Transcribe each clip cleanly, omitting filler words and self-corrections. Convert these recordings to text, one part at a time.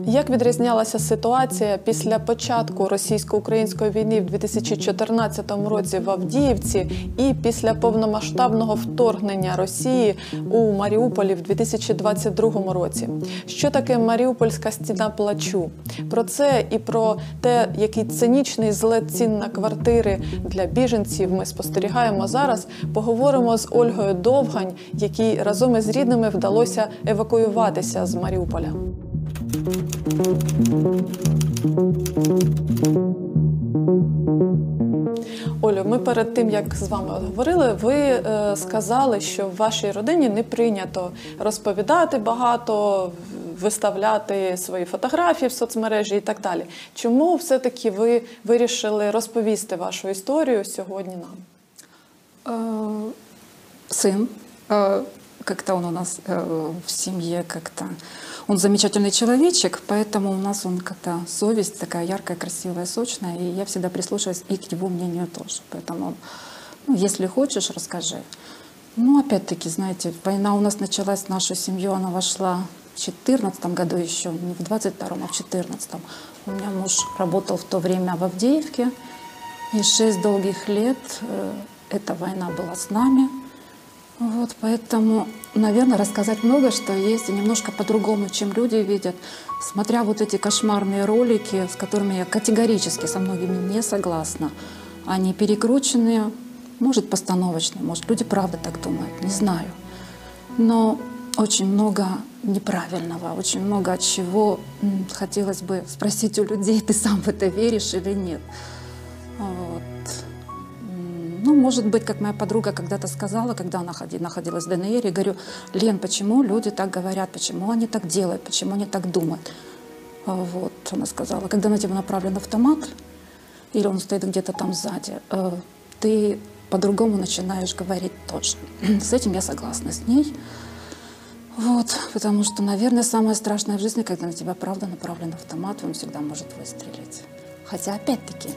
Як відрізнялася ситуація після початку російсько-української війни в 2014 році в Авдіївці і після повномасштабного вторгнення Росії у Маріуполі в 2022 році? Що таке Маріупольська стіна плачу? Про це і про те, який цинічний злет цін на квартири для біженців ми спостерігаємо зараз, поговоримо з Ольгою Довгань, якій разом із рідними вдалося евакуюватися з Маріуполя. Олю, ми перед тим, як з вами говорили, ви сказали, що в вашій родині не прийнято розповідати багато, виставляти свої фотографії в соцмережі і так далі. Чому все-таки ви вирішили розповісти вашу історію сьогодні нам? Сын, как-то он у нас в семье как-то... Он замечательный человечек, поэтому у нас он как-то совесть такая яркая, красивая, сочная, и я всегда прислушиваюсь и к его мнению тоже. Поэтому, если хочешь, расскажи. Опять-таки, знаете, война у нас началась в нашу семью, она вошла в 2014 году еще, не в 22-м, а в 2014. У меня муж работал в то время в Авдеевке, и 6 долгих лет эта война была с нами. Поэтому, наверное, рассказать много что есть, и немножко по-другому, чем люди видят. Смотря вот эти кошмарные ролики, с которыми я категорически со многими не согласна, они перекрученные, может, постановочные, может, люди правда так думают, не знаю. Но очень много неправильного, очень много от чего хотелось бы спросить у людей, ты сам в это веришь или нет. Может быть, как моя подруга когда-то сказала, когда она находилась в ДНР, я говорю: Лен, почему люди так говорят, почему они так делают, почему они так думают? Она сказала: когда на тебя направлен автомат, или он стоит где-то там сзади, ты по-другому начинаешь говорить тоже. С этим я согласна с ней. Потому что, наверное, самое страшное в жизни, когда на тебя правда направлен автомат, он всегда может выстрелить. Хотя, опять-таки,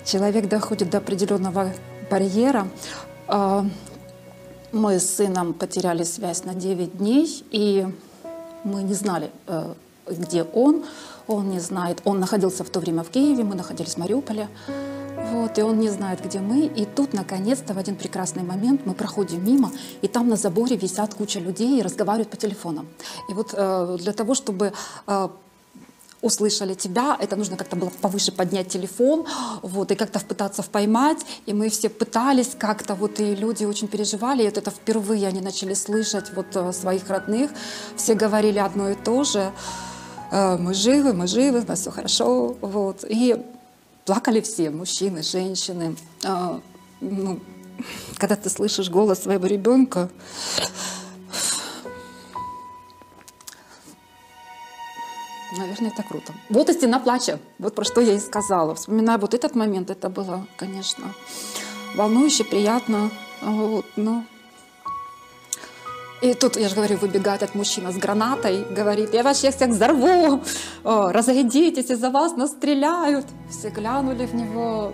человек доходит до определенного барьера. Мы с сыном потеряли связь на 9 дней, и мы не знали, где он. Он не знает. Он находился в то время в Киеве, мы находились в Мариуполе. И он не знает, где мы. И тут, наконец-то, в один прекрасный момент мы проходим мимо, и там на заборе висят куча людей и разговаривают по телефонам. И для того, чтобы услышали тебя, это нужно как-то было повыше поднять телефон, и как-то пытаться поймать. И мы все пытались как-то, и люди очень переживали. И это впервые они начали слышать своих родных. Все говорили одно и то же: мы живы, у нас все хорошо. И плакали все, мужчины, женщины. Когда ты слышишь голос своего ребенка, наверное, это круто. И стена плача. Про что я и сказала. Вспоминая этот момент, это было, конечно, волнующе, приятно. И тут, я же говорю, выбегает от мужчина с гранатой, говорит: я вас всех взорву, разойдитесь, из-за вас настреляют. Все глянули в него.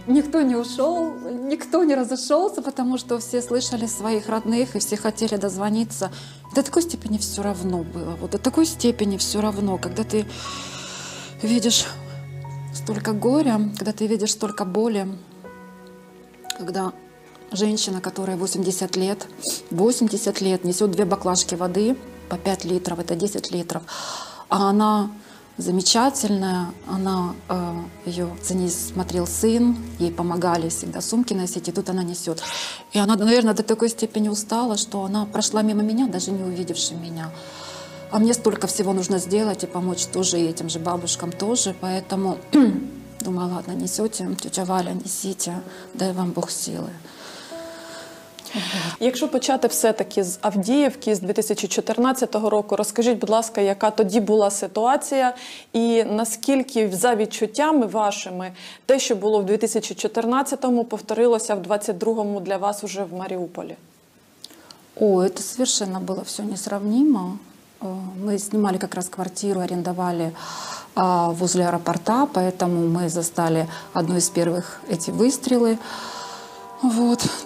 Никто не ушел, никто не разошелся, потому что все слышали своих родных и все хотели дозвониться. До такой степени все равно было. До такой степени все равно, когда ты видишь столько горя, когда ты видишь столько боли, когда женщина, которая 80 лет несет 2 баклажки воды по 5 литров, это 10 литров, а она замечательная, за ней смотрел сын, ей помогали всегда сумки носить, и тут она несет. И она, наверное, до такой степени устала, что она прошла мимо меня, даже не увидевши меня. А мне столько всего нужно сделать и помочь тоже, и этим же бабушкам тоже, поэтому думаю, ладно, несете, тетя Валя, несите, дай вам Бог силы. Якщо почати все-таки з Авдіївки, з 2014 року, розкажіть, будь ласка, яка тоді була ситуація і наскільки, за відчуттями вашими, те, що було в 2014-му, повторилося в 2022-му для вас уже в Маріуполі? Это совершенно было все несравнимо. Мы снимали как раз квартиру, арендовали возле аэропорта, поэтому мы застали одну из первых эти выстрелы.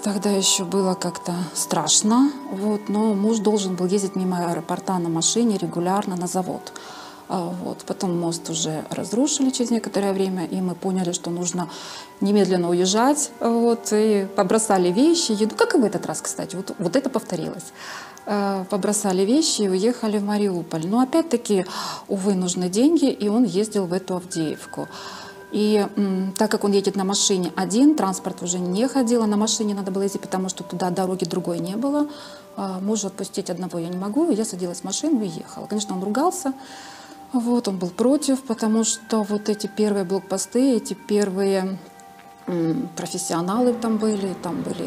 Тогда еще было как-то страшно, но муж должен был ездить мимо аэропорта на машине регулярно на завод. Вот. Потом мост уже разрушили через некоторое время, и мы поняли, что нужно немедленно уезжать. Вот, и побросали вещи, еду, как и в этот раз, кстати, вот это повторилось. Побросали вещи и уехали в Мариуполь. Но опять-таки, увы, нужны деньги, и он ездил в эту Авдеевку. И так как он едет на машине один, транспорт уже не ходил, а на машине надо было ездить, потому что туда дороги другой не было. Мужа отпустить одного я не могу, и я садилась в машину и ехала. Конечно, он ругался, вот, он был против, потому что вот эти первые блокпосты, эти первые профессионалы там были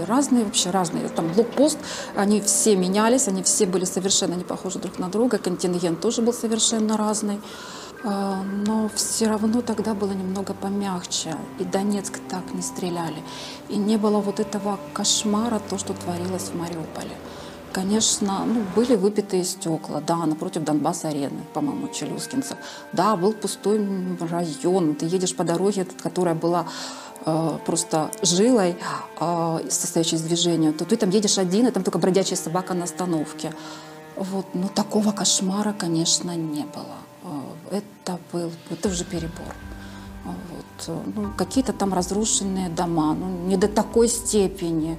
разные, вообще разные. Там блокпост, они все менялись, они все были совершенно не похожи друг на друга, контингент тоже был совершенно разный. Но все равно тогда было немного помягче, и Донецк так не стреляли, и не было вот этого кошмара, то, что творилось в Мариуполе. Конечно, были выбитые стекла, да, напротив Донбасс-арены, по-моему, Челюскинцев. Да, был пустой район, ты едешь по дороге, которая была просто жилой, состоящей из движения, то ты там едешь один, и там только бродячая собака на остановке. Вот, но такого кошмара, конечно, не было. Это уже перебор. Вот. Какие-то там разрушенные дома, не до такой степени.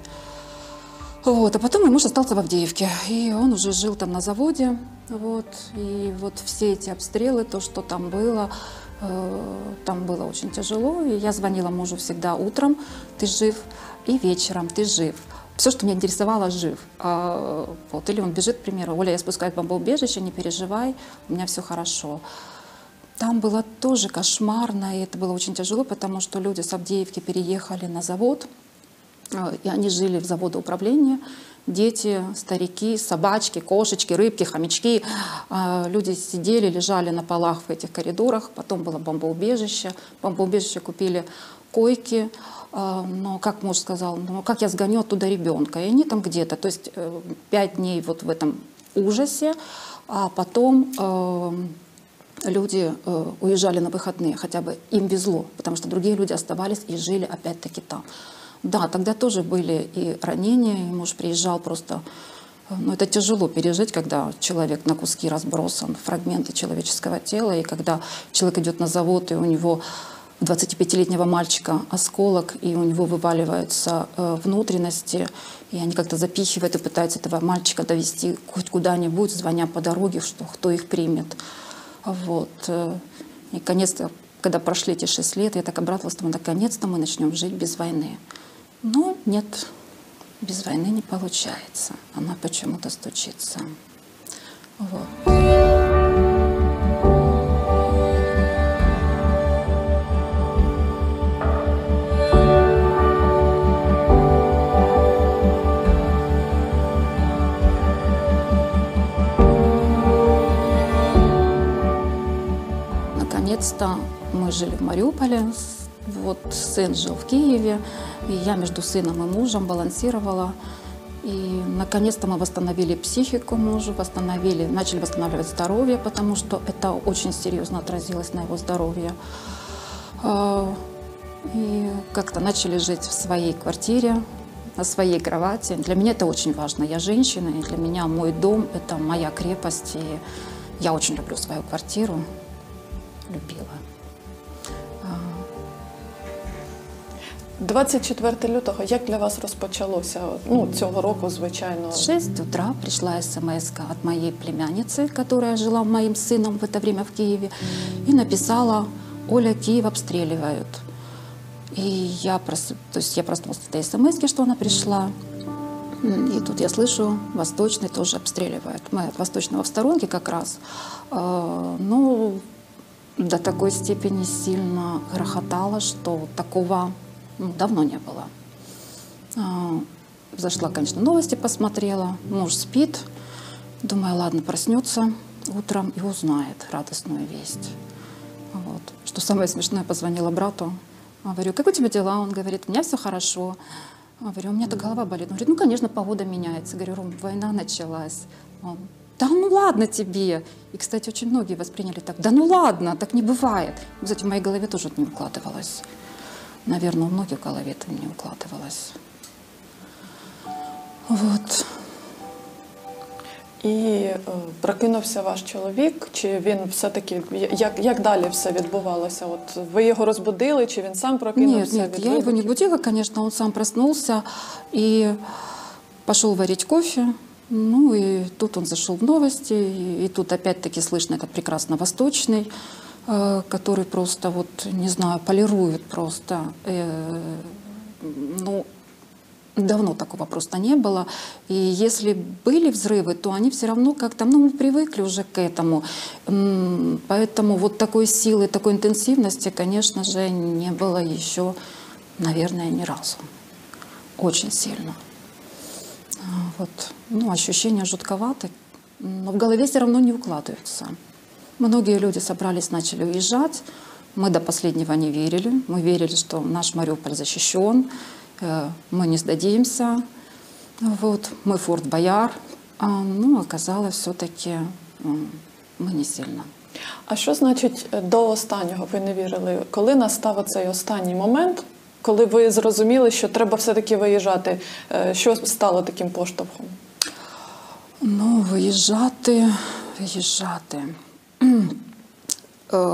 Вот. А потом мой муж остался в Авдеевке, и он уже жил там на заводе. Вот. И вот все эти обстрелы, то, что там было очень тяжело. И я звонила мужу всегда утром: ты жив, и вечером: ты жив. Все, что меня интересовало, жив. Вот. Или он бежит, к примеру: Оля, я спускаюсь в бомбоубежище, не переживай, у меня все хорошо. Там было тоже кошмарно, и это было очень тяжело, потому что люди с Авдеевки переехали на завод, и они жили в заводоуправлении. Дети, старики, собачки, кошечки, рыбки, хомячки. Люди сидели, лежали на полах в этих коридорах. Потом было бомбоубежище. В бомбоубежище купили койки. Но, как муж сказал, как я сгоню оттуда ребенка? И они там где-то, то есть 5 дней вот в этом ужасе, а потом люди уезжали на выходные, хотя бы им везло, потому что другие люди оставались и жили опять-таки там. Да, тогда тоже были и ранения, и муж приезжал просто. Это тяжело пережить, когда человек на куски разбросан, фрагменты человеческого тела, и когда человек идет на завод, и у него 25-летнего мальчика осколок, и у него вываливаются внутренности, и они как-то запихивают и пытаются этого мальчика довести хоть куда-нибудь, звоня по дороге, что кто их примет. Вот. И, наконец-то, когда прошли эти 6 лет, я так обрадовалась, что наконец-то мы начнем жить без войны. Но нет, без войны не получается. Она почему-то стучится. Вот. Наконец-то мы жили в Мариуполе, вот сын жил в Киеве, и я между сыном и мужем балансировала. И наконец-то мы восстановили психику мужа, начали восстанавливать здоровье, потому что это очень серьезно отразилось на его здоровье. И как-то начали жить в своей квартире, на своей кровати. Для меня это очень важно. Я женщина, и для меня мой дом – это моя крепость. И я очень люблю свою квартиру. Любила. 24 лютого, як для вас розпочалося? Цього року, звичайно. В 6 утра пришла смс-ка от моей племянницы, которая жила моим сыном в это время в Киеве, и написала: Оля, Киев обстреливают. И я проснулась от этой смс-ки, что она пришла. И тут я слышу: Восточный тоже обстреливают. Мы от Восточного в сторонке как раз. До такой степени сильно грохотало, что такого давно не было. Зашла, конечно, новости посмотрела. Муж спит. Думаю, ладно, проснется утром и узнает радостную весть. Вот. Что самое смешное, позвонила брату. Говорю: как у тебя дела? Он говорит: у меня все хорошо. Говорю: у меня-то голова болит. Он говорит: конечно, погода меняется. Говорю: Ром, война началась. Он: да ладно тебе. И, кстати, очень многие восприняли так: да ладно, так не бывает. Кстати, в моей голове тоже это не укладывалось. Наверное, у многих в голове это не укладывалось. Вот. І прокинувся ваш чоловік, чи він все-таки, як далі все відбувалося? От ви його розбудили, чи він сам прокинувся? Нет, я его не будила, конечно, он сам проснулся и пошел варить кофе. Ну и тут он зашел в новости, и тут опять-таки слышно этот прекрасно восточный, который просто, вот, не знаю, полирует просто. Ну, давно такого просто не было. И если были взрывы, то они все равно как-то, ну, мы привыкли уже к этому. Поэтому вот такой силы, такой интенсивности, конечно же, не было еще, наверное, ни разу. Очень сильно. Вот. Ну, ощущения жутковаты, но в голове все равно не укладываются. Многие люди собрались, начали уезжать. Мы до последнего не верили. Мы верили, что наш Мариуполь защищен, мы не сдадимся. Вот. Мы Форт Бояр. Ну, оказалось, все-таки мы не сильно. А що значить до останнього ви не вірили? Коли настав цей останній момент, коли ви зрозуміли, що треба все-таки виїжджати, що стало таким поштовхом? Ну, виїжджати.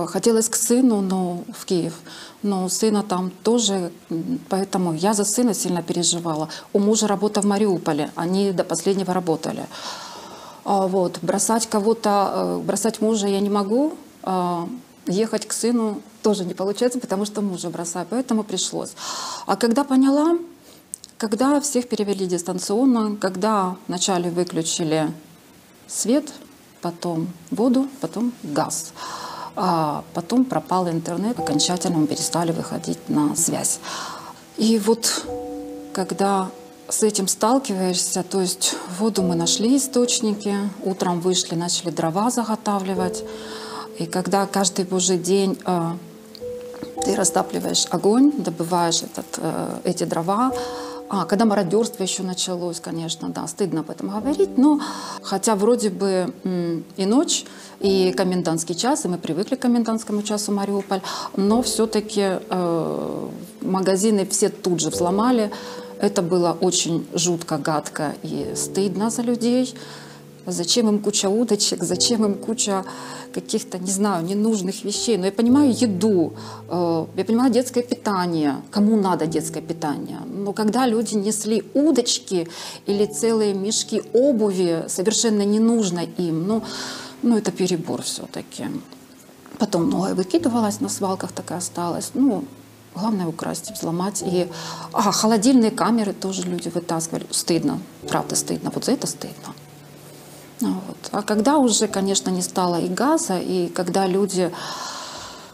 Хотелось к сыну, но в Киев. Но сына там тоже, поэтому я за сына сильно переживала. У мужа работа в Мариуполе, они до последнего работали. Вот. Бросать мужа я не могу, ехать к сыну тоже не получается, потому что мужа бросаю, поэтому пришлось. А когда поняла, когда всех перевели дистанционно, когда вначале выключили свет, потом воду, потом газ, а потом пропал интернет, окончательно мы перестали выходить на связь. И вот когда с этим сталкиваешься, то есть воду мы нашли источники, утром вышли, начали дрова заготавливать, и когда каждый божий день ты растапливаешь огонь, добываешь эти дрова. Когда мародерство еще началось, конечно, да, стыдно об этом говорить, но хотя вроде бы и ночь, и комендантский час, и мы привыкли к комендантскому часу Мариуполь, но все-таки магазины все тут же взломали. Это было очень жутко, гадко и стыдно за людей. Зачем им куча удочек, зачем им куча каких-то, не знаю, ненужных вещей. Но я понимаю еду, я понимаю детское питание. Кому надо детское питание? Но когда люди несли удочки или целые мешки обуви, совершенно ненужно им, ну это перебор все-таки. Потом многое выкидывалось на свалках, так и осталось. Ну, главное украсть, взломать. И холодильные камеры тоже люди вытаскивали. Стыдно, правда стыдно. Вот за это стыдно. Вот. А когда уже, конечно, не стало и газа, и когда люди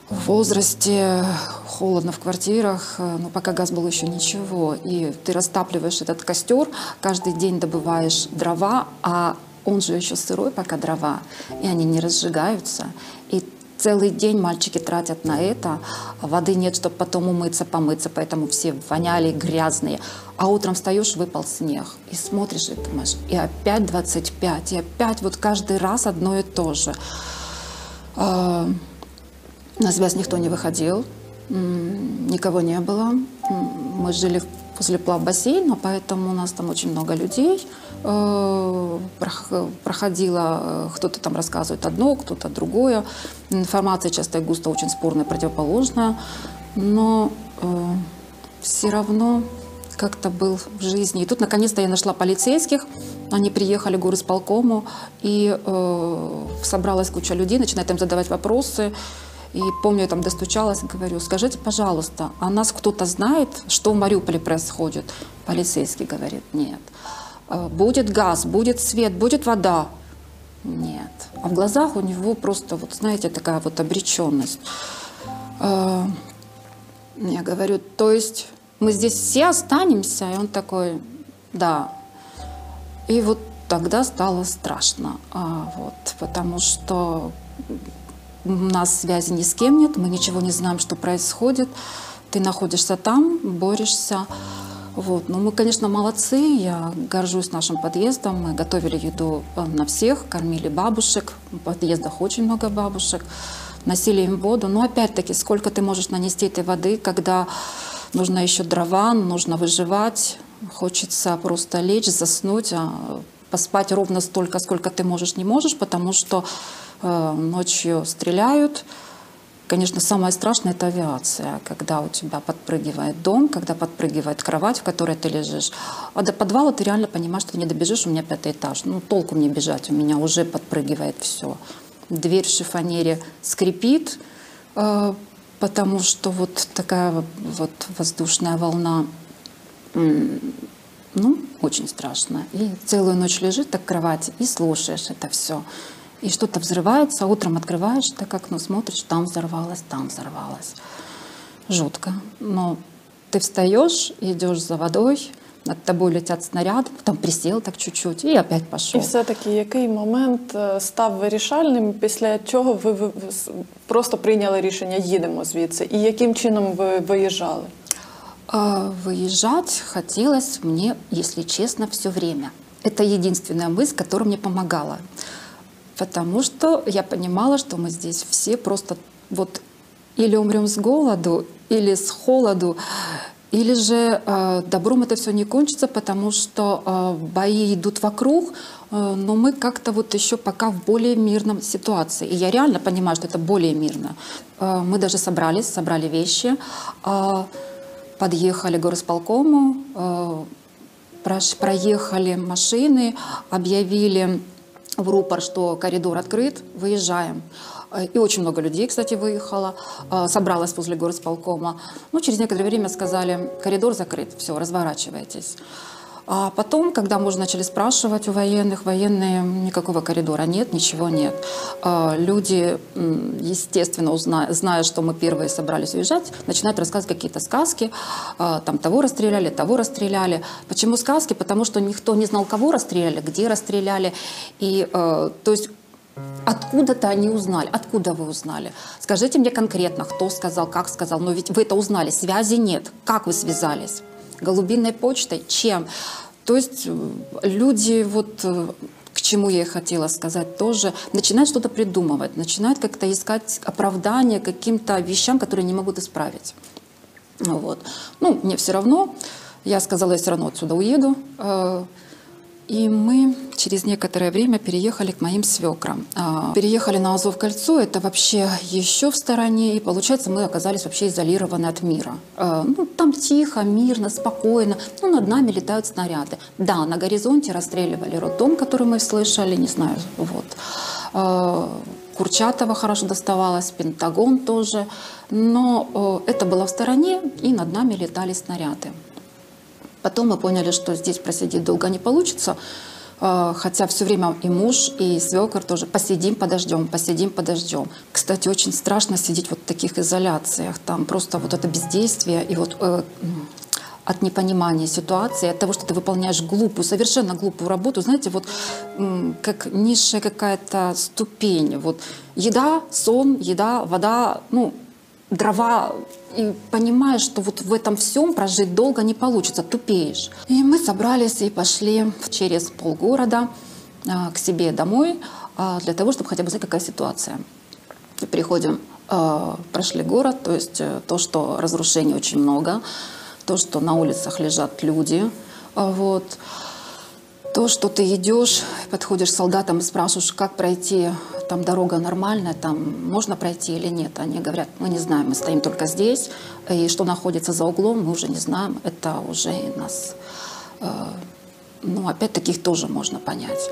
в возрасте, холодно в квартирах, ну, пока газ был еще ничего, и ты растапливаешь этот костер, каждый день добываешь дрова, а он же еще сырой, пока дрова, и они не разжигаются. И целый день мальчики тратят на это, воды нет, чтобы потом умыться, помыться, поэтому все воняли, грязные. А утром встаешь, выпал снег, и смотришь, и думаешь, и опять 25, и опять вот каждый раз одно и то же. На связь никто не выходил, никого не было. Мы жили возле плавбассейна, поэтому у нас там очень много людей проходило, кто-то там рассказывает одно, кто-то другое. Информация часто и густо очень спорная, противоположная, но все равно как-то был в жизни. И тут наконец-то я нашла полицейских, они приехали к горисполкому, и собралась куча людей, начинают им задавать вопросы. И помню, я там достучалась и говорю, скажите, пожалуйста, а нас кто-то знает, что в Мариуполе происходит? Полицейский говорит, нет. Будет газ, будет свет, будет вода? Нет. А в глазах у него просто, вот знаете, такая вот обреченность. Я говорю, то есть мы здесь все останемся? И он такой, да. И вот тогда стало страшно, потому что у нас связи ни с кем нет, мы ничего не знаем, что происходит. Ты находишься там, борешься. Вот. Ну, мы, конечно, молодцы. Я горжусь нашим подъездом. Мы готовили еду на всех, кормили бабушек. В подъездах очень много бабушек. Носили им воду. Но опять-таки, сколько ты можешь нанести этой воды, когда нужно еще дрова, нужно выживать. Хочется просто лечь, заснуть, поспать ровно столько, сколько ты можешь, не можешь, потому что ночью стреляют. Конечно, самое страшное – это авиация, когда у тебя подпрыгивает дом, когда подпрыгивает кровать, в которой ты лежишь. А до подвала ты реально понимаешь, что ты не добежишь, у меня 5-й этаж. Ну, толку мне бежать, у меня уже подпрыгивает все. Дверь в шифонере скрипит, потому что вот такая вот воздушная волна, ну, очень страшно. И целую ночь лежишь так в кровати и слушаешь это все. И что-то взрывается, утром открываешь так окно, смотришь, там взорвалось, там взорвалось. Жутко. Но ты встаешь, идешь за водой, над тобой летят снаряди, потом присел так чуть-чуть і опять І пішов. все-таки який момент став вирішальним, після чого ви просто прийняли рішення «їдемо звідси»? І яким чином ви виїжджали? Выезжать хотелось мне, если честно, все время. Это единственная мысль, которая мне помогала. Потому что я понимала, что мы здесь все просто вот или умрем с голоду, или с холоду, или же добром это все не кончится, потому что бои идут вокруг, но мы как-то вот еще пока в более мирном ситуации. И я реально понимаю, что это более мирно. Мы даже собрали вещи, подъехали к горосполкому, проехали машины, объявили в рупор, что коридор открыт, выезжаем. И очень много людей, кстати, выехало, собралось возле горосполкома. Ну, через некоторое время сказали, коридор закрыт, все, разворачивайтесь. А потом, когда мы уже начали спрашивать у военных, военные, никакого коридора нет, ничего нет. Люди, естественно, зная, что мы первые собрались уезжать, начинают рассказывать какие-то сказки. Там того расстреляли. Почему сказки? Потому что никто не знал, кого расстреляли, где расстреляли. И, то есть, откуда-то они узнали. Откуда вы узнали? Скажите мне конкретно, кто сказал, как сказал. Но ведь вы это узнали, связи нет. Как вы связались? Голубиной почтой? Чем? То есть люди, вот к чему я и хотела сказать тоже, начинают что-то придумывать, начинают как-то искать оправдания каким-то вещам, которые не могут исправить. Вот. Ну, мне все равно. Я сказала, я все равно отсюда уеду. И мы через некоторое время переехали к моим свекрам. Переехали на Азов-Кольцо, это вообще еще в стороне, и получается мы оказались вообще изолированы от мира. Ну, там тихо, мирно, спокойно, ну, над нами летают снаряды. Да, на горизонте расстреливали роддом, который мы слышали, не знаю, вот. Курчатова хорошо доставалось, Пентагон тоже, но это было в стороне, и над нами летали снаряды. Потом мы поняли, что здесь просидеть долго не получится, хотя все время и муж, и свекор тоже посидим, подождем. Кстати, очень страшно сидеть вот в таких изоляциях, там просто вот это бездействие и вот от непонимания ситуации, от того, что ты выполняешь совершенно глупую работу, знаете, вот как низшая какая-то ступень, вот еда, сон, еда, вода, ну, дрова, и понимаешь, что вот в этом всем прожить долго не получится, тупеешь. И мы собрались и пошли через полгорода к себе домой для того, чтобы хотя бы знать, какая ситуация. И приходим, прошли город, то есть то, что разрушений очень много, то, что на улицах лежат люди, вот. То, что ты идешь, подходишь к солдатам и спрашиваешь, как пройти, там дорога нормальная, там можно пройти или нет. Они говорят, мы не знаем, мы стоим только здесь, и что находится за углом, мы уже не знаем. Это уже нас, ну, опять-таки их тоже можно понять.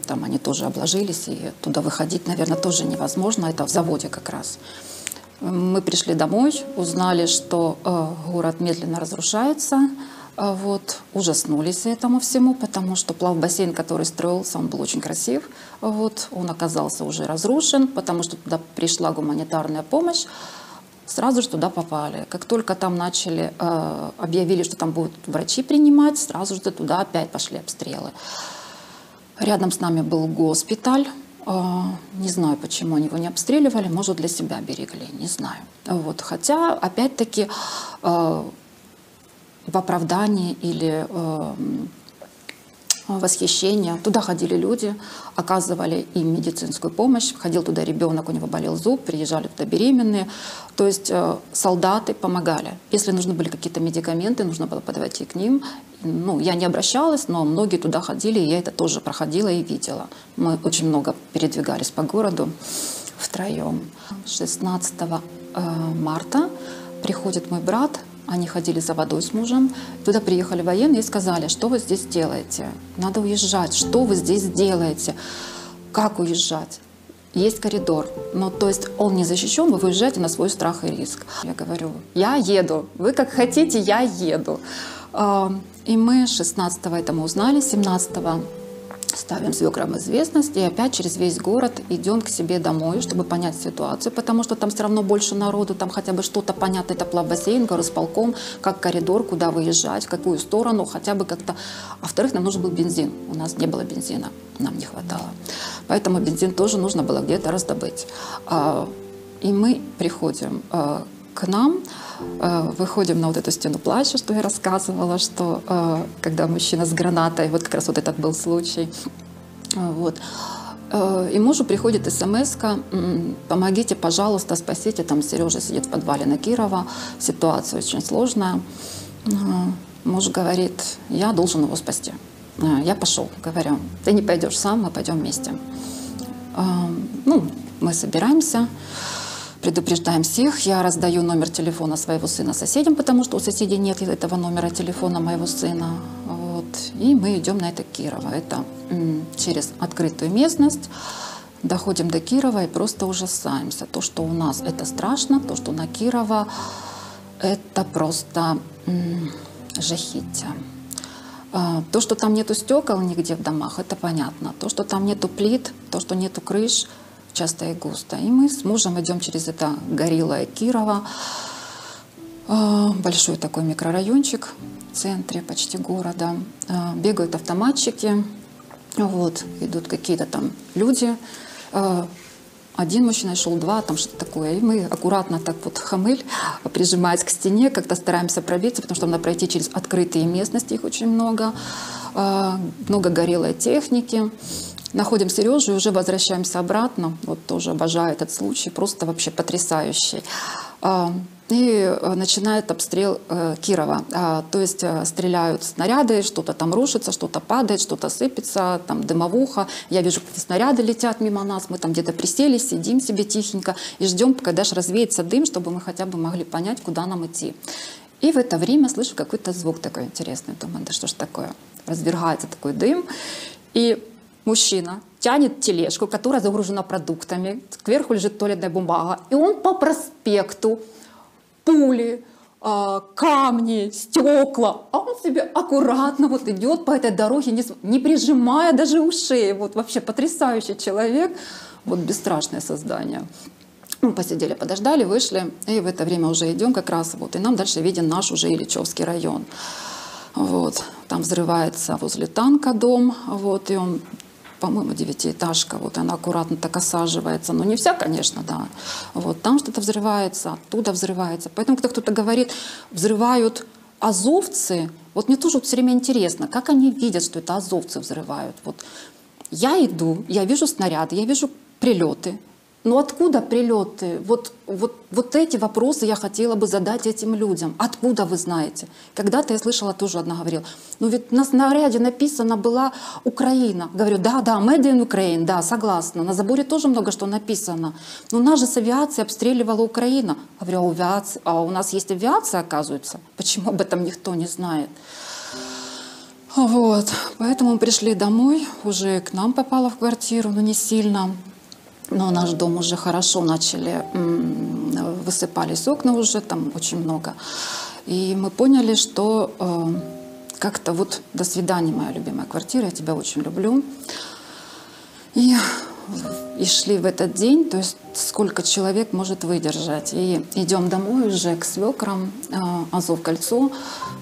Там они тоже обложились, и туда выходить, наверное, тоже невозможно. Это в заводе как раз. Мы пришли домой, узнали, что город медленно разрушается. Вот, ужаснулись этому всему, потому что плавбассейн, который строился, он был очень красив. Вот, он оказался уже разрушен, потому что туда пришла гуманитарная помощь. Сразу же туда попали. Как только там начали, объявили, что там будут врачи принимать, сразу же туда опять пошли обстрелы. Рядом с нами был госпиталь. Не знаю, почему они его не обстреливали, может, для себя берегли, не знаю. Вот, хотя, опять-таки, в оправдании или восхищение. Туда ходили люди, оказывали им медицинскую помощь. Ходил туда ребенок, у него болел зуб, приезжали туда беременные. То есть солдаты помогали. Если нужны были какие-то медикаменты, нужно было подойти к ним. Ну, я не обращалась, но многие туда ходили, и я это тоже проходила и видела. Мы очень много передвигались по городу втроем. 16 марта приходит мой брат. Они ходили за водой с мужем. Туда приехали военные и сказали, что вы здесь делаете? Надо уезжать. Что вы здесь делаете? Как уезжать? Есть коридор. Ну, то есть он не защищен, вы выезжаете на свой страх и риск. Я говорю, я еду. Вы как хотите, я еду. И мы 16-го это мы узнали, 17-го ставим свекрам известность и опять через весь город идем к себе домой, чтобы понять ситуацию, потому что там все равно больше народу, там хотя бы что-то понятно, это плавбассейн, горосполком, как коридор, куда выезжать, в какую сторону, хотя бы как-то. А во-вторых, нам нужен был бензин, у нас не было бензина, нам не хватало. Поэтому бензин тоже нужно было где-то раздобыть. И мы приходим к нам, выходим на вот эту стену плача, что я рассказывала, что когда мужчина с гранатой, вот как раз вот этот был случай, вот, и мужу приходит смс-ка: помогите, пожалуйста, спасите, там Сережа сидит в подвале на Кирова, ситуация очень сложная. Муж говорит, я должен его спасти. Я пошел, говорю, ты не пойдешь сам, мы пойдем вместе. Ну, мы собираемся, предупреждаем всех. Я раздаю номер телефона своего сына соседям, потому что у соседей нет этого номера телефона моего сына. Вот. И мы идем на это Кирово. Это через открытую местность. Доходим до Кирова и просто ужасаемся. То, что у нас, это страшно. То, что на Кирова, это просто жахіття. То, что там нету стекол нигде в домах, это понятно. То, что там нету плит, то, что нету крыш, часто и густо. И мы с мужем идем через это гориллое Кирово. Большой такой микрорайончик в центре почти города. Бегают автоматчики. Вот, идут какие-то там люди. Один мужчина шел, два, там что-то такое. И мы аккуратно так вот хамыль, прижимаясь к стене, как-то стараемся пробиться, потому что надо пройти через открытые местности, их очень много. Много горелой техники. Находим Сережу и уже возвращаемся обратно. Вот тоже обожаю этот случай, просто вообще потрясающий. И начинает обстрел Кирова. То есть стреляют снаряды, что-то там рушится, что-то падает, что-то сыпется, там дымовуха. Я вижу, как снаряды летят мимо нас. Мы там где-то присели, сидим себе тихенько и ждем, когда же развеется дым, чтобы мы хотя бы могли понять, куда нам идти. И в это время слышу какой-то звук такой интересный. Думаю, да что ж такое? Развергается такой дым. И мужчина тянет тележку, которая загружена продуктами. Сверху лежит туалетная бумага. И он по проспекту, пули, камни, стекла. А он себе аккуратно вот идет по этой дороге, не прижимая даже ушей. Вот вообще потрясающий человек. Вот бесстрашное создание. Мы посидели, подождали, вышли. И в это время уже идем как раз. Вот, и нам дальше виден наш уже Ильичевский район. Вот, там взрывается возле танка дом. Вот, и он, по-моему, 9-этажка, вот она аккуратно так осаживается. Но не вся, конечно, да. Вот там что-то взрывается, оттуда взрывается. Поэтому, когда кто-то говорит, взрывают азовцы, вот мне тоже все время интересно, как они видят, что это азовцы взрывают. Вот я иду, я вижу снаряды, я вижу прилеты. Но откуда прилеты? Вот эти вопросы я хотела бы задать этим людям. Откуда вы знаете? Когда-то я слышала, тоже одна говорила, ну ведь на снаряде написано была Украина. Говорю, да, Made in Ukraine, да, согласна. На заборе тоже много что написано. Но нас же с авиации обстреливала Украина. Говорю, а у нас есть авиация, оказывается. Почему об этом никто не знает? Вот, поэтому мы пришли домой, уже к нам попала в квартиру, но не сильно. Но наш дом уже хорошо начали, высыпались окна уже, там очень много. И мы поняли, что как-то вот до свидания, моя любимая квартира, я тебя очень люблю. И шли в этот день, то есть сколько человек может выдержать. И идем домой уже к свекрам, Азов-Кольцо.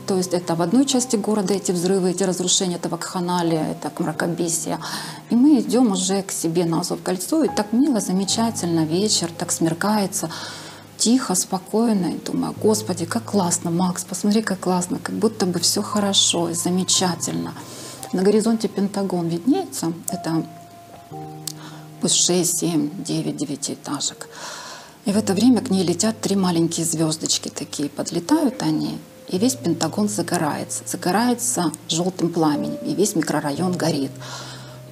То есть это в одной части города эти взрывы, эти разрушения, это вакханалия, это мракобесие. И мы идем уже к себе на Азов-Кольцо, и так мило, замечательно, вечер, так смеркается, тихо, спокойно. И думаю, Господи, как классно, Макс, посмотри, как классно, как будто бы все хорошо и замечательно. На горизонте Пентагон виднеется. Это пусть 6, 7, 9 девятиэтажек. И в это время к ней летят 3 маленькие звездочки такие. Подлетают они, и весь Пентагон загорается. Загорается желтым пламенем, и весь микрорайон горит.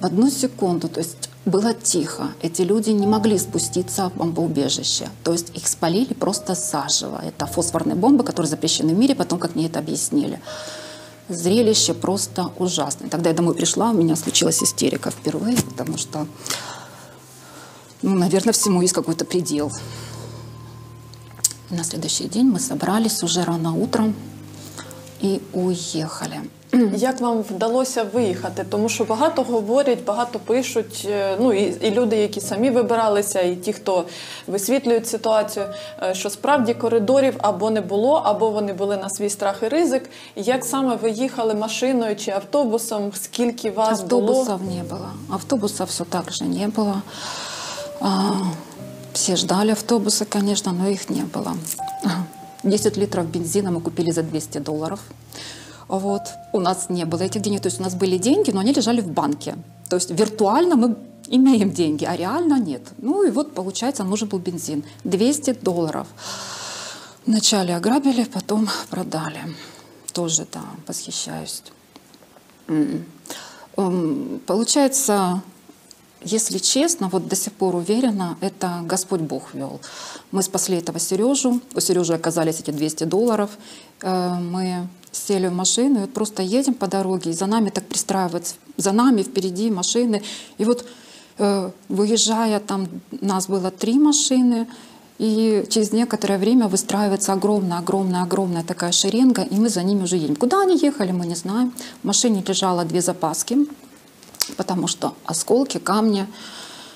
В одну секунду, то есть было тихо. Эти люди не могли спуститься в бомбоубежище. То есть их спалили просто заживо. Это фосфорные бомбы, которые запрещены в мире, потом как мне это объяснили. Зрелище просто ужасное. Тогда я домой пришла, у меня случилась истерика впервые, потому что, ну, наверное, всему есть какой-то предел. На следующий день мы собрались уже рано утром і уїхали. Як вам вдалося виїхати? Тому що багато говорять, багато пишуть, ну і люди, які самі вибиралися, і ті, хто висвітлюють ситуацію, що справді коридорів або не було, або вони були на свій страх і ризик. Як саме ви їхали машиною чи автобусом? Скільки вас було? Автобусов не было. Автобусов все так же не было. Все ждали автобуса, конечно, но их не было. 10 литров бензина мы купили за $200. Вот. У нас не было этих денег. То есть у нас были деньги, но они лежали в банке. То есть виртуально мы имеем деньги, а реально нет. Ну и вот, получается, нужен был бензин. $200. Вначале ограбили, потом продали. Тоже, да, восхищаюсь. Получается, если честно, вот до сих пор уверена, это Господь Бог вел. Мы спасли этого Сережу. У Сережи оказались эти $200. Мы сели в машину, и вот просто едем по дороге, и за нами так пристраиваются, за нами впереди машины. И вот выезжая, там нас было 3 машины, и через некоторое время выстраивается огромная такая шеренга, и мы за ними уже едем. Куда они ехали, мы не знаем. В машине лежало 2 запаски, потому что осколки, камни.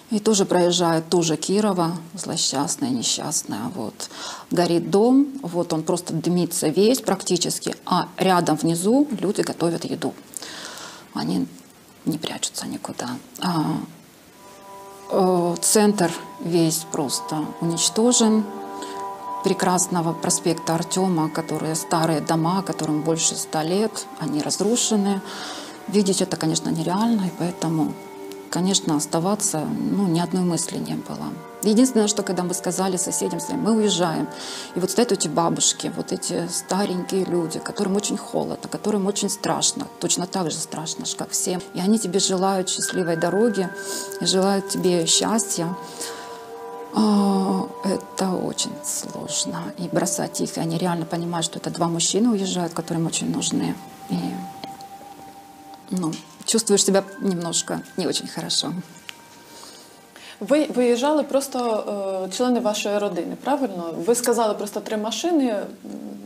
И тоже проезжает тоже Кирова, злосчастная, несчастная. Вот. Горит дом, вот он просто дымится весь практически, а рядом внизу люди готовят еду. Они не прячутся никуда. Центр весь просто уничтожен. Прекрасного проспекта Артема, которые старые дома, которым больше 100 лет, они разрушены. Видеть это, конечно, нереально, и поэтому, конечно, оставаться, ну, ни одной мысли не было. Единственное, что когда мы сказали соседям своим, мы уезжаем, и вот стоят эти бабушки, вот эти старенькие люди, которым очень холодно, которым очень страшно, точно так же страшно, как всем. И они тебе желают счастливой дороги, и желают тебе счастья. Это очень сложно. И бросать их, и они реально понимают, что это 2 мужчины уезжают, которым очень нужны. И, ну, чувствуешь себя немножко не очень хорошо. Ви виїжджали просто члени вашої родини, правильно? Ви сказали просто 3 машини.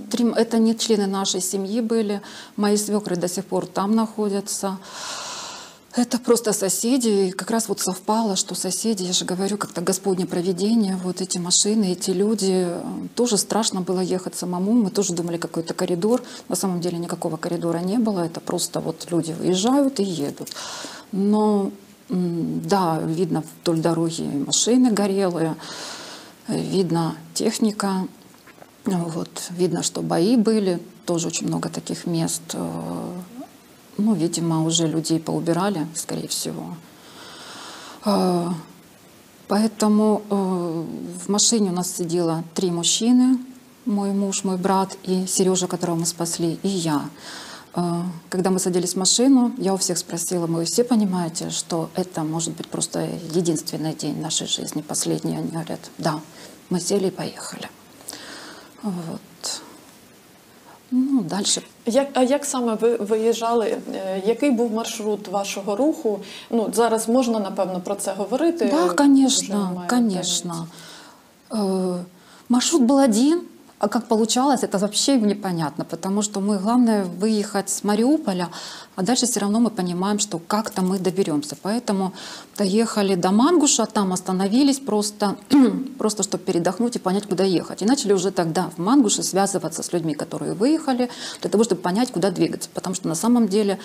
3, это не члены нашей семьи были. Мои свекры до сих пор там находятся. Это просто соседи. И как раз вот совпало, что соседи, я же говорю, как-то Господне провидение, вот эти машины, эти люди. Тоже страшно было ехать самому. Мы тоже думали, какой-то коридор. На самом деле никакого коридора не было. Это просто вот люди выезжают и едут. Но да, видно вдоль дороги машины горелые, видно техника, вот, видно, что бои были, тоже очень много таких мест. Ну, видимо, уже людей поубирали, скорее всего. Поэтому в машине у нас сидело 3 мужчины, мой муж, мой брат и Сережа, которого мы спасли, и я. Когда мы садились в машину, я у всех спросила, вы все понимаете, что это может быть просто единственный день нашей жизни, последний? Они говорят, да, мы сели и поехали. Вот. Ну, дальше. Як саме ви виїжджали? Який був маршрут вашого руху? Ну, зараз можна, напевно, про це говорити? Да, конечно, конечно. Маршрут был один. А как получалось, это вообще непонятно, потому что мы, главное, выехать с Мариуполя, а дальше все равно мы понимаем, что как-то мы доберемся. Поэтому доехали до Мангуша, там остановились просто чтобы передохнуть и понять, куда ехать. И начали уже тогда в Мангуше связываться с людьми, которые выехали, для того, чтобы понять, куда двигаться. Потому что на самом деле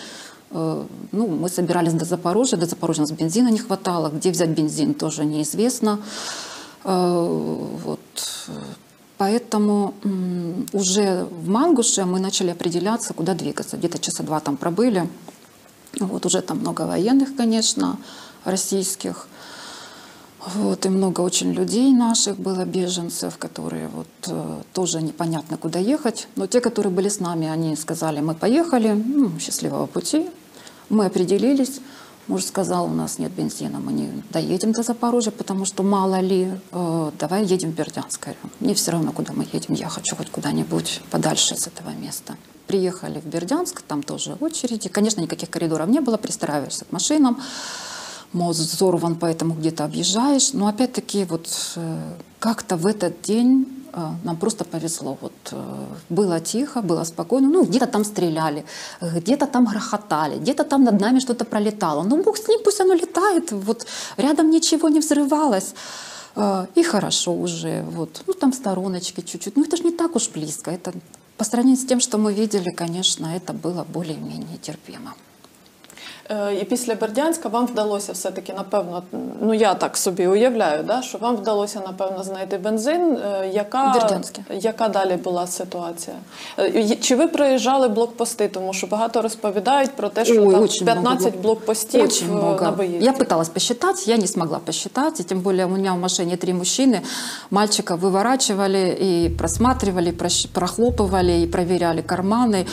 ну, мы собирались до Запорожья у нас бензина не хватало, где взять бензин тоже неизвестно. Вот. Поэтому уже в Мангуше мы начали определяться, куда двигаться. Где-то часа 2 там пробыли. Вот, уже там много военных, конечно, российских. Вот, и много очень людей наших было, беженцев, которые вот тоже непонятно куда ехать. Но те, которые были с нами, они сказали, мы поехали, ну, счастливого пути. Мы определились. Муж сказал, у нас нет бензина, мы не доедем до Запорожья, потому что мало ли, давай едем в Бердянск. Мне все равно, куда мы едем, я хочу хоть куда-нибудь подальше с этого места. Приехали в Бердянск, там тоже очереди. Конечно, никаких коридоров не было, пристраиваешься к машинам. Мост взорван, поэтому где-то объезжаешь. Но опять-таки вот как-то в этот день нам просто повезло. Вот было тихо, было спокойно. Ну, где-то там стреляли, где-то там грохотали, где-то там над нами что-то пролетало. Ну, Бог с ним, пусть оно летает. Вот рядом ничего не взрывалось. И хорошо уже. Вот. Ну, там стороночки чуть-чуть. Ну, это же не так уж близко. Это, по сравнению с тем, что мы видели, конечно, это было более-менее терпимо. І після Бердянська вам вдалося все-таки, напевно, ну я так собі уявляю, да, що вам вдалося, напевно, знайти бензин. Яка далі була ситуація? Чи ви проїжджали блокпости? Тому що багато розповідають про те, що там 15 блокпостів на виїзді. Я пыталась посчитать, я не смогла посчитать. И тем более у меня в машине 3 мужчины. Мальчика выворачивали и просматривали, прохлопывали и проверяли карманы.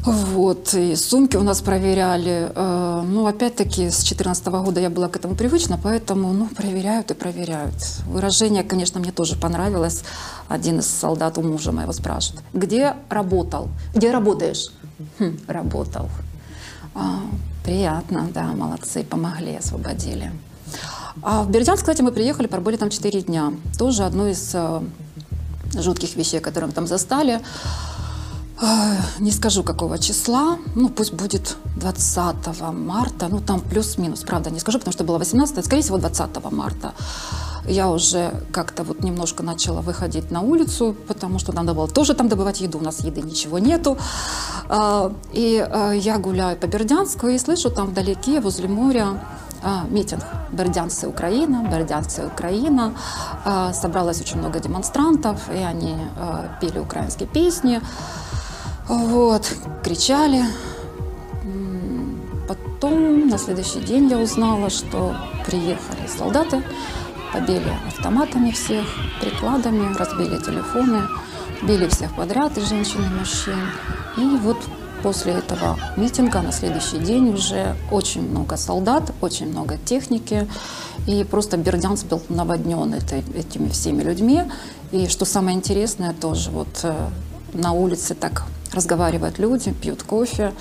Вот, и сумки у нас проверяли. Ну, опять-таки, с 2014 года я была к этому привычна, поэтому, ну, проверяют и проверяют. Выражение, конечно, мне тоже понравилось. Один из солдат у мужа моего спрашивает, где работал? Где работаешь? Работал. Приятно, да, молодцы, помогли, освободили. А в Бердянск, кстати, мы приехали, пробыли там 4 дня. Тоже одно из жутких вещей, которые мы там застали. Не скажу, какого числа, ну пусть будет 20 марта, ну там плюс-минус, правда не скажу, потому что было 18, скорее всего 20 марта. Я уже как-то вот немножко начала выходить на улицу, потому что надо было тоже там добывать еду, у нас еды ничего нету. И я гуляю по Бердянску и слышу там вдалеке, возле моря, митинг «Бердянцы, Украина», «Бердянцы, Украина». Собралось очень много демонстрантов, и они пели украинские песни. Вот, кричали. Потом на следующий день я узнала, что приехали солдаты, побили автоматами всех, прикладами, разбили телефоны, били всех подряд, и женщин, и мужчин. И вот после этого митинга на следующий день уже очень много солдат, очень много техники. И просто Бердянск был наводнен этими всеми людьми. И что самое интересное тоже, вот на улице так разговаривают люди, пьют кофе.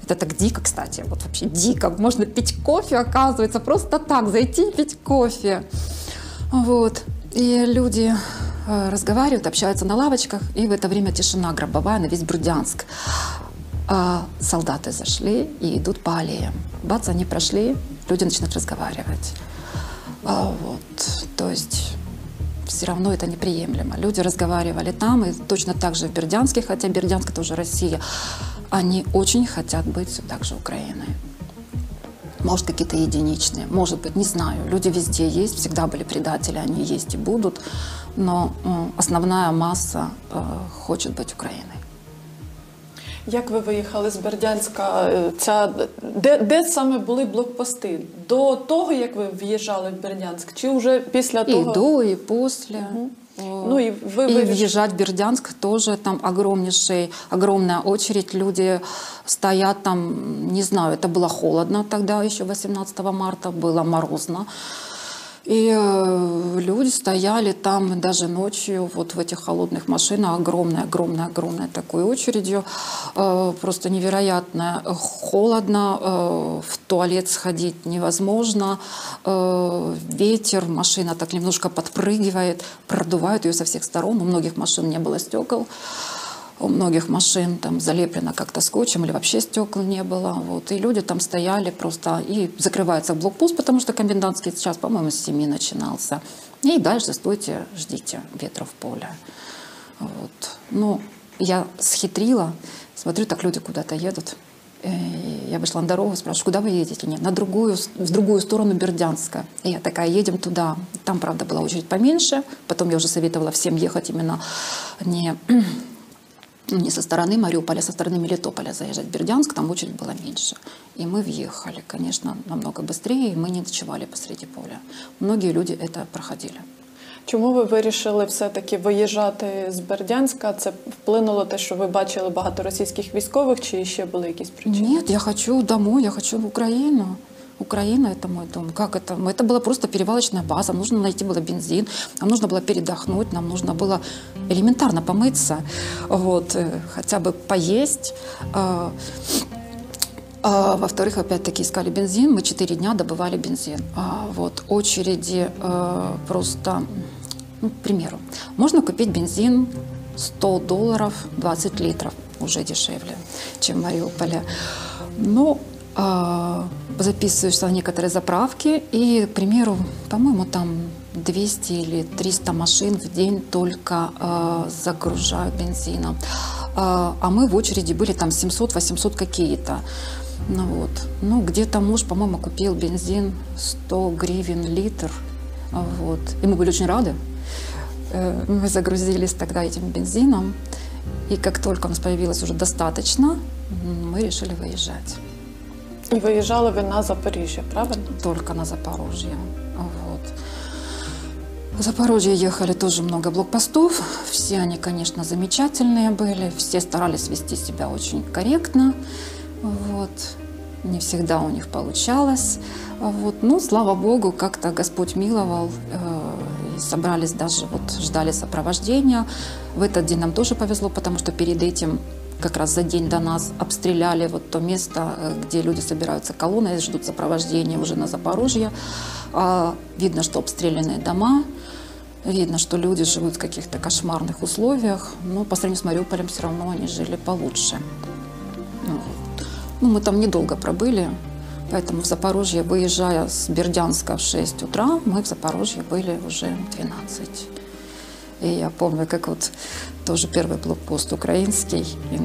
Это так дико, кстати, вот вообще дико. Можно пить кофе, оказывается, просто так, зайти и пить кофе. Вот. И люди разговаривают, общаются на лавочках, и в это время тишина гробовая на весь Бердянск. А солдаты зашли и идут по аллеям. Бац, они прошли, люди начинают разговаривать. Вот. То есть все равно это неприемлемо. Люди разговаривали там, и точно так же в Бердянске, хотя Бердянск — это уже Россия. Они очень хотят быть также Украиной. Может, какие-то единичные, может быть, не знаю. Люди везде есть, всегда были предатели, они есть и будут. Но основная масса хочет быть Украиной. Як ви виїхали з Бердянська? Де саме були блокпости? До того, як ви в'їжджали в Бердянск? Чи вже після того? И до, и после. Ну, и въезжать в Бердянск тоже там огромная очередь. Люди стоят там, не знаю, это было холодно тогда, еще 18 марта, было морозно. И люди стояли там даже ночью, вот в этих холодных машинах, огромная такой очередью, просто невероятно холодно, в туалет сходить невозможно, ветер, машина так немножко подпрыгивает, продувает ее со всех сторон, у многих машин не было стекол. У многих машин там залеплено как-то скотчем или вообще стекол не было. Вот. И люди там стояли просто. И закрывается блокпост, потому что комендантский час, по-моему, с 7 начинался. И дальше стойте, ждите ветра в поле. Вот. Ну, я схитрила. Смотрю, так люди куда-то едут. И я вышла на дорогу, спрашиваю, куда вы едете? Нет, в другую сторону Бердянска. И я такая, едем туда. Там, правда, была очередь поменьше. Потом я уже советовала всем ехать именно не не со стороны Мариуполя, а со стороны Мелитополя заезжать в Бердянск, там очередь была меньше. И мы въехали, конечно, намного быстрее, и мы не ночевали посреди поля. Многие люди это проходили. Чому ви вирішили все-таки виїжджати з Бердянська? Це вплинуло те, що ви бачили багато російських військових, чи ще були якісь причини? Нет, я хочу домой, я хочу в Украину. Украина — это мой дом. Как это? Это была просто перевалочная база. Нам нужно найти было бензин, нам нужно было передохнуть, нам нужно было элементарно помыться, вот, хотя бы поесть. Во-вторых, опять-таки искали бензин. Мы 4 дня добывали бензин. Вот, очереди просто, ну, к примеру, можно купить бензин $100, 20 литров, уже дешевле, чем в Мариуполе. Ну, записываешься на некоторые заправки, и, к примеру, по-моему, там 200 или 300 машин в день только загружают бензином. А мы в очереди были там 700-800 какие-то. Ну, вот. Ну, где-то муж, по-моему, купил бензин 100 гривен литр. Вот. И мы были очень рады. Мы загрузились тогда этим бензином. И как только у нас появилось уже достаточно, мы решили выезжать. І виїжджали ви на Запоріжжя, правильно? Только на Запорожье. Вот. В Запорожье ехали тоже много блокпостов. Все они, конечно, замечательные были. Все старались вести себя очень корректно. Вот. Не всегда у них получалось. Вот. Ну, слава Богу, как-то Господь миловал. И собрались даже, вот, ждали сопровождения. В этот день нам тоже повезло, потому что перед этим, как раз за день до нас, обстреляли вот то место, где люди собираются колонной, ждут сопровождения уже на Запорожье. Видно, что обстрелянные дома, видно, что люди живут в каких-то кошмарных условиях, но по сравнению с Мариуполем все равно они жили получше. Ну, мы там недолго пробыли, поэтому в Запорожье, выезжая с Бердянска в 6 утра, мы в Запорожье были уже в 12. И я помню, как вот тоже первый блокпост украинский, и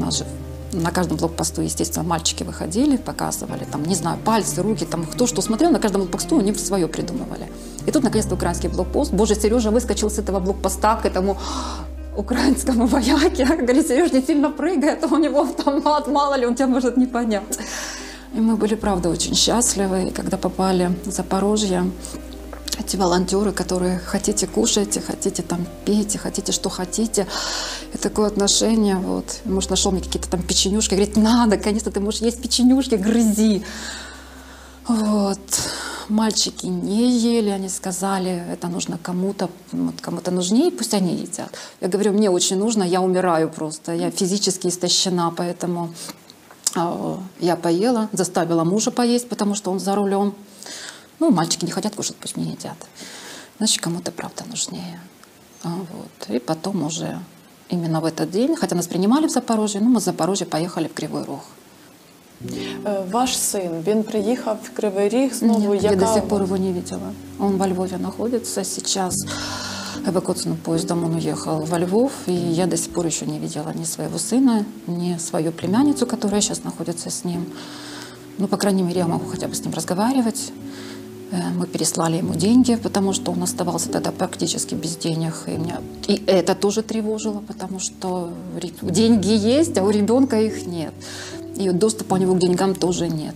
на каждом блокпосту, естественно, мальчики выходили, показывали, там, не знаю, пальцы, руки, там, кто что смотрел, на каждом блокпосту они свое придумывали. И тут, наконец-то, украинский блокпост. Боже, Сережа выскочил с этого блокпоста к этому украинскому вояке. Говорит: Сереж, не сильно прыгай, а то у него автомат, мало ли, он тебя может не понять. И мы были, правда, очень счастливы. И когда попали в Запорожье, эти волонтеры, которые хотите кушайте, хотите там пейте, хотите что хотите. И такое отношение, вот. Муж нашел мне какие-то там печенюшки, говорит: на, наконец-то ты можешь есть печенюшки, грызи. Вот. Мальчики не ели, они сказали, это нужно кому-то, вот, кому-то нужнее, пусть они едят. Я говорю: мне очень нужно, я умираю просто, я физически истощена, поэтому я поела, заставила мужа поесть, потому что он за рулем. Ну, мальчики не хотят кушать, пусть не едят. Значит, кому-то правда нужнее. Вот. И потом уже именно в этот день, хотя нас принимали в Запорожье, но мы с Запорожья поехали в Кривой Рог. Ваш син, він приїхав в Кривий Ріг знову? Нет, я до сих пор его не видела. Он во Львове находится сейчас. Эвакуационным поездом он уехал во Львов, и я до сих пор еще не видела ни своего сына, ни свою племянницу, которая сейчас находится с ним. Ну, по крайней мере, я могу хотя бы с ним разговаривать. Мы переслали ему деньги, потому что он оставался тогда практически без денег. И это тоже тревожило, потому что деньги есть, а у ребенка их нет. И доступа у него к деньгам тоже нет.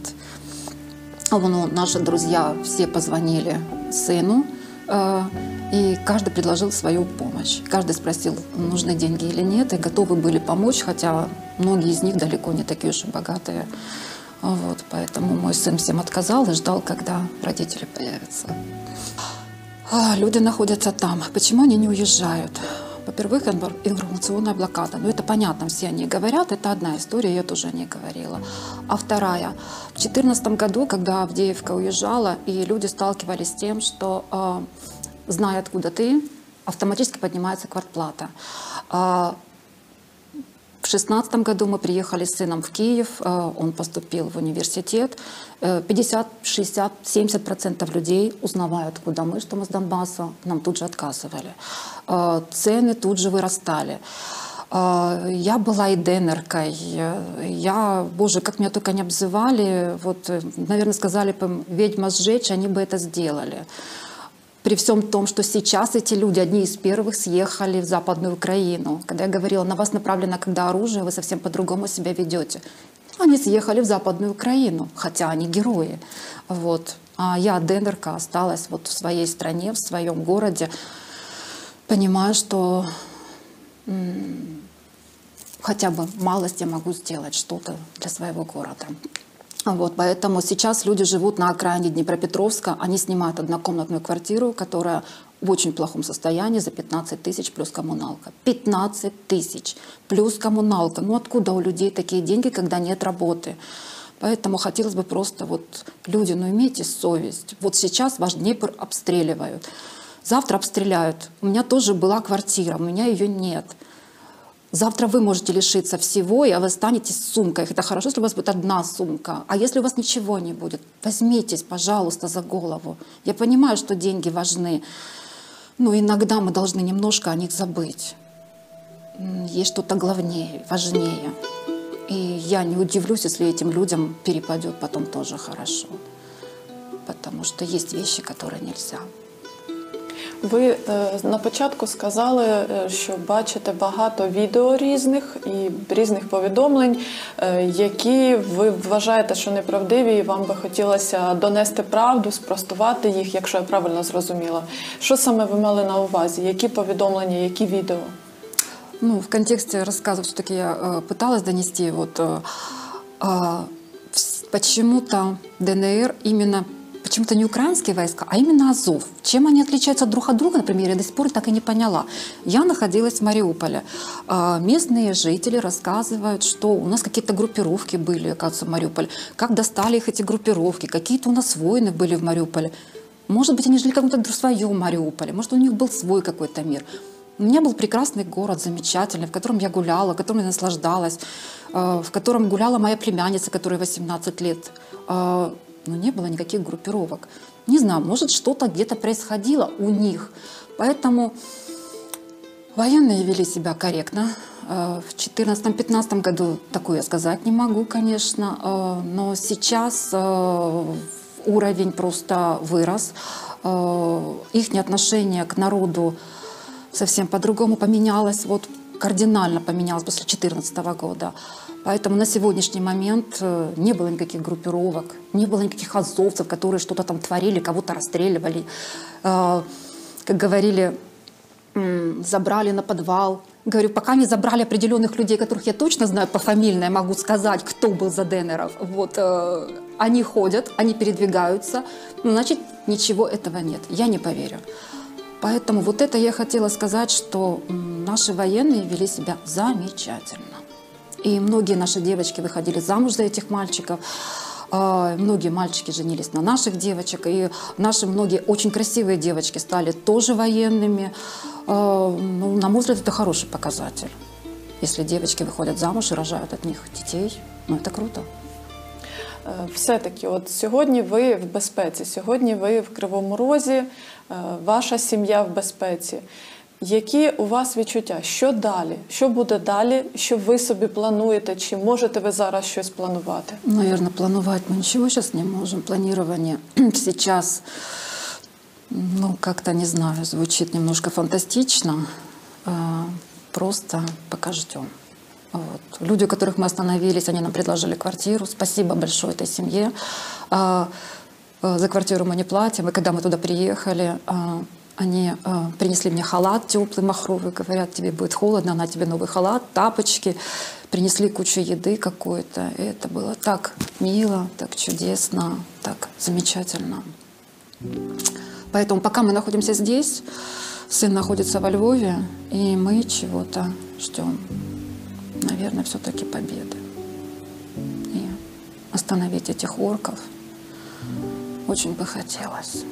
Наши друзья все позвонили сыну, и каждый предложил свою помощь. Каждый спросил, нужны деньги или нет, и готовы были помочь, хотя многие из них далеко не такие уж и богатые. Вот, поэтому мой сын всем отказал и ждал, когда родители появятся. Люди находятся там. Почему они не уезжают? Во-первых, информационная блокада. Ну, это понятно, все они говорят, это одна история, я тоже о ней говорила. А вторая, в 2014 году, когда Авдеевка уезжала, и люди сталкивались с тем, что, зная, откуда ты, автоматически поднимается квартплата. В 2016 году мы приехали с сыном в Киев, он поступил в университет. 50, 60, 70% людей, узнавая, откуда мы, что мы с Донбасса, нам тут же отказывали. Цены тут же вырастали. Я была и денеркой. Боже, как меня только не обзывали. Вот, наверное, сказали бы, ведьма сжечь, они бы это сделали. При всем том, что сейчас эти люди, одни из первых, съехали в Западную Украину. Когда я говорила, на вас направлено когда оружие, вы совсем по-другому себя ведете. Они съехали в Западную Украину, хотя они герои. Вот. А я, ДНРка, осталась вот в своей стране, в своем городе, понимая, что хотя бы малость я могу сделать что-то для своего города. Вот, поэтому сейчас люди живут на окраине Днепропетровска, они снимают однокомнатную квартиру, которая в очень плохом состоянии, за 15 тысяч плюс коммуналка. 15 тысяч плюс коммуналка. Ну откуда у людей такие деньги, когда нет работы? Поэтому хотелось бы просто, вот, люди, ну имейте совесть. Вот сейчас ваш Днепр обстреливают, завтра обстреляют. У меня тоже была квартира, у меня ее нет. Завтра вы можете лишиться всего, и вы останетесь с сумкой. Это хорошо, если у вас будет одна сумка. А если у вас ничего не будет, возьмитесь, пожалуйста, за голову. Я понимаю, что деньги важны, но иногда мы должны немножко о них забыть. Есть что-то главнее, важнее. И я не удивлюсь, если этим людям перепадет потом тоже хорошо. Потому что есть вещи, которые нельзя. Ви на початку сказали, що бачите багато відео різних і різних повідомлень, які ви вважаєте, що неправдиві, і вам би хотілося донести правду, спростувати їх, якщо я правильно зрозуміла. Що саме ви мали на увазі? Які повідомлення, які відео? Ну, в контексте рассказа все-таки я пыталась донести, вот, почему-то ДНР именно, почему-то не украинские войска, а именно Азов. Чем они отличаются друг от друга, например, я до сих пор так и не поняла. Я находилась в Мариуполе. Местные жители рассказывают, что у нас какие-то группировки были, оказывается, в Мариуполе. Как достали их эти группировки, какие-то у нас войны были в Мариуполе. Может быть, они жили в каком-то своем Мариуполе, может, у них был свой какой-то мир. У меня был прекрасный город, замечательный, в котором я гуляла, в котором я наслаждалась, в котором гуляла моя племянница, которой 18 лет. Но не было никаких группировок. Не знаю, может, что-то где-то происходило у них. Поэтому военные вели себя корректно. В 2014-2015 году такое я сказать не могу, конечно. Но сейчас уровень просто вырос. Их отношение к народу совсем по-другому поменялось. Вот кардинально поменялось после 2014 года. Поэтому на сегодняшний момент не было никаких группировок, не было никаких азовцев, которые что-то там творили, кого-то расстреливали. Как говорили, забрали на подвал. Говорю, пока не забрали определенных людей, которых я точно знаю пофамильно, я могу сказать, кто был за ДНРов. Вот, они ходят, они передвигаются, ну, значит, ничего этого нет. Я не поверю. Поэтому вот это я хотела сказать, что наши военные вели себя замечательно. И многие наши девочки выходили замуж за этих мальчиков. Многие мальчики женились на наших девочек. И наши многие очень красивые девочки стали тоже военными. Ну, на мой взгляд, это хороший показатель. Если девочки выходят замуж и рожают от них детей, ну это круто. Все-таки, от сьогодні ви в безпеці, сьогодні ви в Кривому Розі, ваша сім'я в безпеці. Які у вас відчуття? Що далі? Що буде далі? Що ви собі плануєте? Чи можете ви зараз щось планувати? Наверное, планировать мы ничего сейчас не можем. Планирование сейчас, ну, как-то, не знаю, звучит немножко фантастично. Просто пока ждем. Вот. Люди, у которых мы остановились, они нам предложили квартиру. Спасибо большое этой семье. За квартиру мы не платим. И когда мы туда приехали, они принесли мне халат теплый, махровый. Говорят, тебе будет холодно, на тебе новый халат, тапочки. Принесли кучу еды какой-то. И это было так мило, так чудесно, так замечательно. Поэтому пока мы находимся здесь, сын находится во Львове, и мы чего-то ждем. Наверное, все-таки победы. И остановить этих орков очень бы хотелось.